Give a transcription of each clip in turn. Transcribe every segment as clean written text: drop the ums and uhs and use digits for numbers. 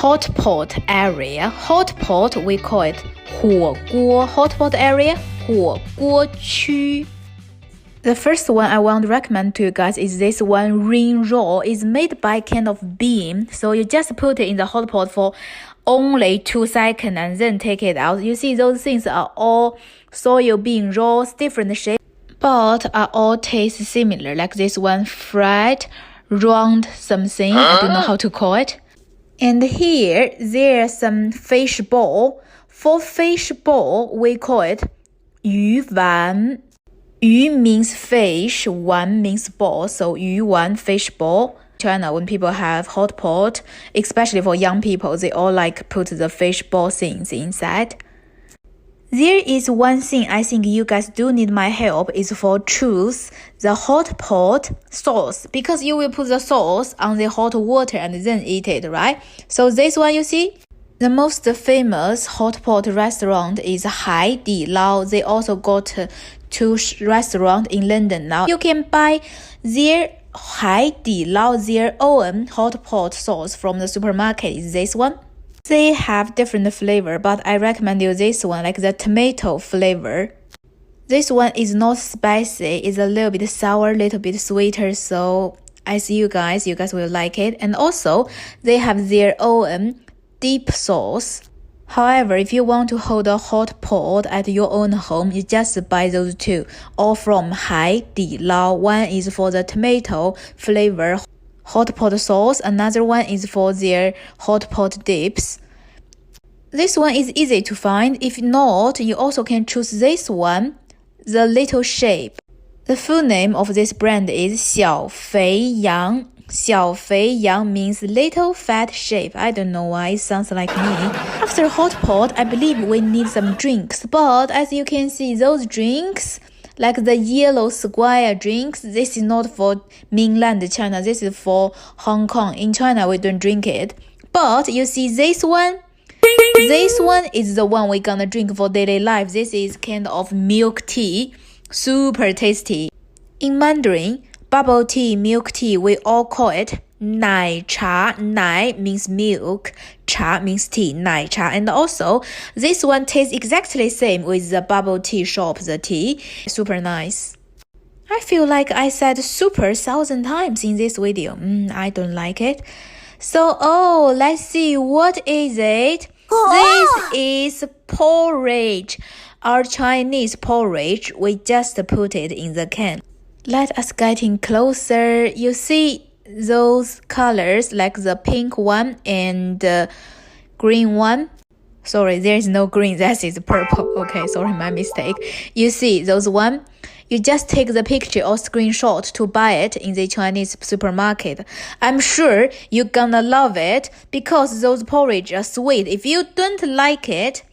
hot pot area. Hot pot, we call it 火锅. Hot pot area, 火锅区. The first one I want to recommend to you guys is this one, ring roll. It's made by kind of bean. So you just put it in the hot pot for only 2 seconds and then take it out. You see those things are all soya bean rolls, different shapes, but are all taste similar. Like this one, fried, round something. I don't know how to call it. And here, there's some fish ball. For fish ball, we call it 鱼丸. 鱼 means fish, 丸 means ball, so 鱼丸 fish ball. China, when people have hot pot, especially for young people, they all like put the fish ball things inside. There is one thing I think you guys do need my help is for choose the hot pot sauce, because you will put the sauce on the hot water and then eat it, right? So this one you see? The most famous hot pot restaurant is Hai Di Lao. They also got 2 restaurants in London now. You can buy their Hai Di Lao, their own hot pot sauce from the supermarket. Is this one? They have different flavor, but I recommend you this one, like the tomato flavor. This one is not spicy. It's a little bit sour, a little bit sweeter. So I see you guys will like it. And also, they have their own deep sauce. However, if you want to hold a hot pot at your own home, you just buy those 2, all from Hai Di Lao. One is for the tomato flavor hot pot sauce, another one is for their hot pot dips. This one is easy to find. If not, you also can choose this one, the little shape. The full name of this brand is 小肥羊. 小肥羊 means little fat shape. I don't know why it sounds like me. After hot pot, I believe we need some drinks. But as you can see, those drinks, like the yellow square drinks, this is not for mainland China. This is for Hong Kong. In China, we don't drink it. But you see this one? This one is the one we're gonna drink for daily life. This is kind of milk tea. Super tasty. In Mandarin, bubble tea, milk tea, we all call it 奶茶. 奶 means milk, 茶 means tea, 奶茶. And also, this one tastes exactly same with the bubble tea shop, the tea. Super nice. I feel like I said super 1,000 times in this video. I don't like it. So, let's see, what is it? This is porridge. Our Chinese porridge, we just put it in the can. Let us get in closer. You see those colors, like the pink one and the green one. Sorry, there is no green, that is purple. Okay, sorry, my mistake. You see those one? You just take the picture or screenshot to buy it in the Chinese supermarket. I'm sure you're gonna love it because those porridge are sweet. If you don't like it,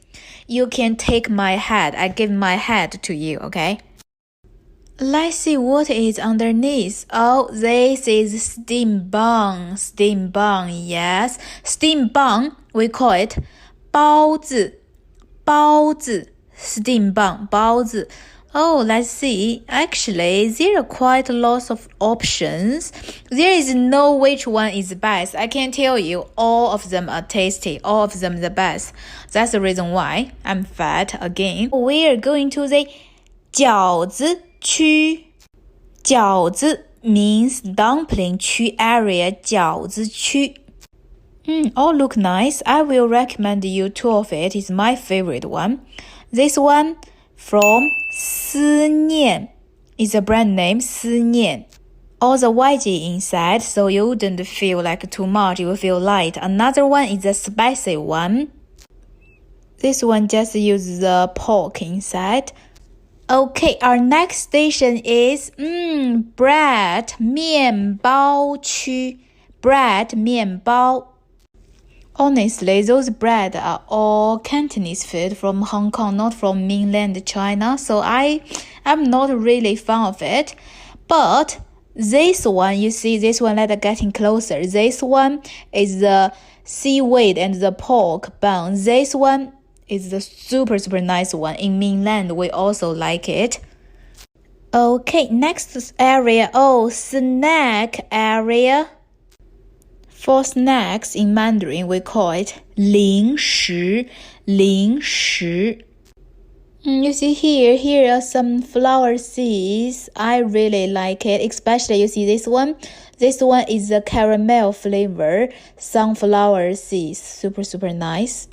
you can take my head. I give my head to you, okay? Let's see what is underneath. This is steam bun. Steam bun, yes. Steam bun, we call it 包子. 包子. Steam bun, 包子. Let's see. Actually, there are quite lots of options. There is no which one is best. I can tell you all of them are tasty. All of them the best. That's the reason why I'm fat again. We are going to the 饺子区. 饺子 means dumpling 区 area. 饺子区. All look nice. I will recommend you 2 of it. It's my favorite one. This one from 思念 is a brand name, 思念. All the veggies inside, so you wouldn't feel like too much. You will feel light. Another one is a spicy one. This one just uses the pork inside. Okay, our next station is bread, 面包区. Bread, 面包. Honestly, those bread are all Cantonese food from Hong Kong, not from mainland China. So I'm not really fan of it. But this one, you see, this one, let's getting closer. This one is the seaweed and the pork bun. This one is the super nice one. In mainland, we also like it. Okay, next area. Snack area. For snacks in Mandarin, we call it 零食, 零食. You see here are some flower seeds. I really like it, especially you see this one. This one is the caramel flavor, sunflower seeds, super nice.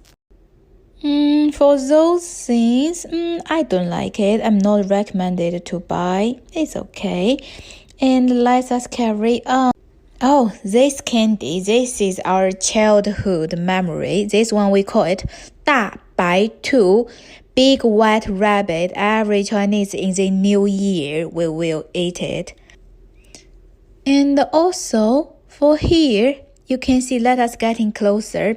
For those things, I don't like it. I'm not recommended to buy. It's okay. And let us carry on. Oh, this candy, this is our childhood memory. This one we call it 大白兔, big white rabbit. Every Chinese in the new year we will eat it. And also for here, you can see, let us getting closer.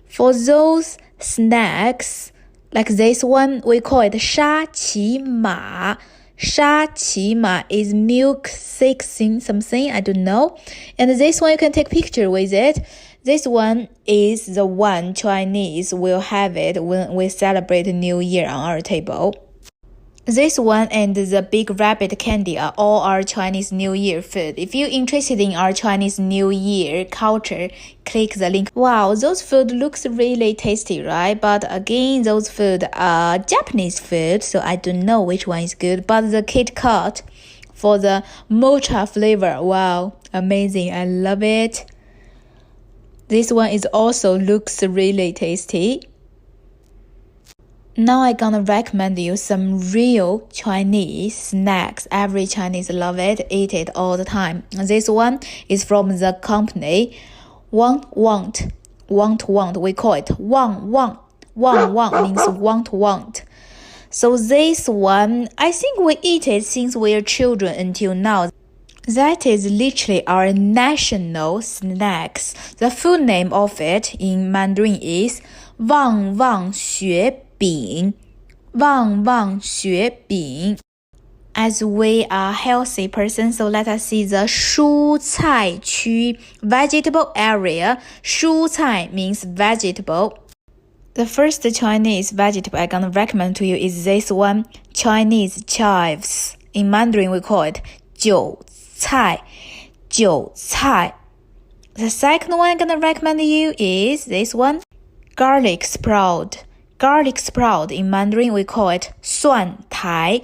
For those snacks, like this one, we call it 沙琪玛. 沙琪玛 is milk something, I don't know. And this one you can take picture with it. This one is the one Chinese will have it when we celebrate New Year on our table. This one and the big rabbit candy are all our Chinese New Year food. If you're interested in our Chinese New Year culture, click the link. Wow, those food looks really tasty, right? But again, those food are Japanese food, so I don't know which one is good. But the Kit Kat for the mocha flavor, wow, amazing. I love it. This one is also looks really tasty. Now I'm gonna recommend you some real Chinese snacks. Every Chinese love it, eat it all the time. This one is from the company Want. We call it Want. Want means want. So this one, I think we eat it since we are children until now. That is literally our national snacks. The full name of it in Mandarin is 旺旺雪饼. 旺旺雪饼. As we are healthy person, so let us see the 蔬菜区, vegetable area. 蔬菜 means vegetable. The first Chinese vegetable I'm gonna recommend to you is this one, Chinese chives. In Mandarin, we call it 韭菜. The second one I'm gonna recommend to you is this one, garlic sprout. Garlic sprout in Mandarin we call it 蒜苔.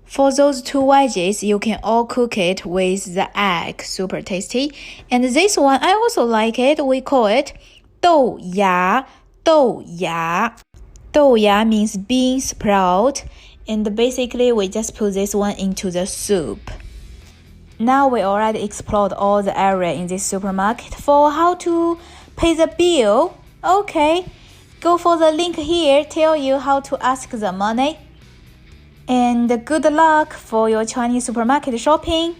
For those two veggies, you can all cook it with the egg, super tasty. And this one I also like it. We call it 豆芽. 豆芽 means bean sprout, and basically we just put this one into the soup. Now we already explored all the area in this supermarket. For how to pay the bill, okay, go for the link here, tell you how to ask the money. And good luck for your Chinese supermarket shopping.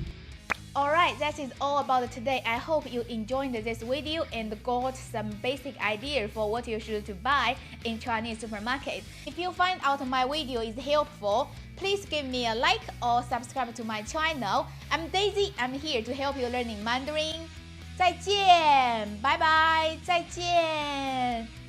Alright, that is all about today. I hope you enjoyed this video and got some basic idea for what you should to buy in Chinese supermarket. If you find out my video is helpful, please give me a like or subscribe to my channel. I'm Daisy, I'm here to help you learning Mandarin. 再见，拜拜，再见。